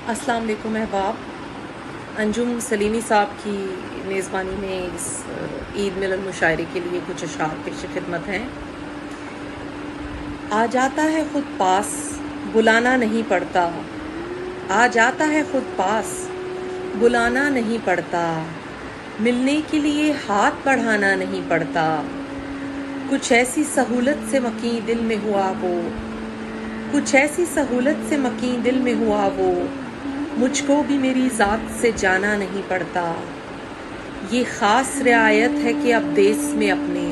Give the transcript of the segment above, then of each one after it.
अस्सलाम वालेकुम अहबाब। अंजुम सलीमी साहब की मेज़बानी में इस ईद मिलन मुशायरे के लिए कुछ अशआर पेश खिदमत हैं। आ जाता है खुद पास, बुलाना नहीं पड़ता। आ जाता है खुद पास, बुलाना नहीं पड़ता। मिलने के लिए हाथ बढ़ाना नहीं पड़ता। कुछ ऐसी सहूलत से मकीन दिल में हुआ वो, कुछ ऐसी सहूलत से मकीन दिल में हुआ वो, मुझको भी मेरी ज़ात से जाना नहीं पड़ता। ये ख़ास रियायत है कि अब देश में अपने,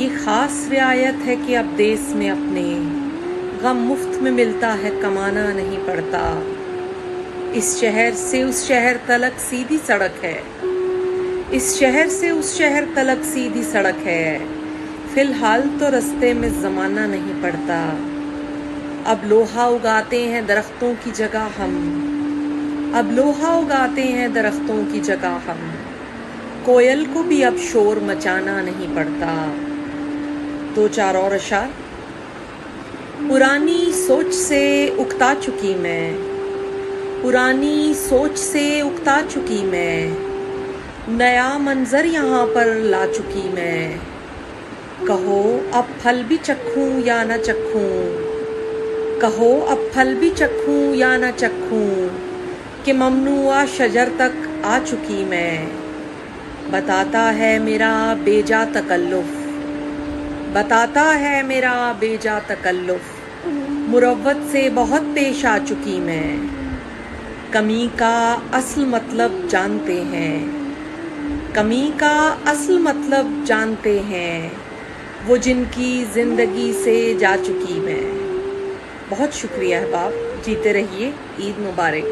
ये ख़ास रियायत है कि अब देश में अपने, गम मुफ्त में मिलता है कमाना नहीं पड़ता। इस शहर से उस शहर तलक सीधी सड़क है, इस शहर से उस शहर तलक सीधी सड़क है। फ़िलहाल तो रास्ते में ज़माना नहीं पड़ता। अब लोहा उगाते हैं दरख्तों की जगह हम, अब लोहा उगाते हैं दरख्तों की जगह हम। कोयल को भी अब शोर मचाना नहीं पड़ता। दो चार और अशार। पुरानी सोच से उकता चुकी मैं, पुरानी सोच से उकता चुकी मैं, नया मंजर यहाँ पर ला चुकी मैं। कहो अब फल भी चखूं या न चखूं, कहो अब फल भी चखूं या न चखूं, कि ममनुआ शजर तक आ चुकी मैं। बताता है मेरा बेजा तकल्लुफ, बताता है मेरा बेजा तकल्लुफ, मुरव्वत से बहुत पेश आ चुकी मैं। कमी का असल मतलब जानते हैं, कमी का असल मतलब जानते हैं, वो जिनकी ज़िंदगी से जा चुकी मैं। बहुत शुक्रिया अहबाब, जीते रहिए। ईद मुबारक।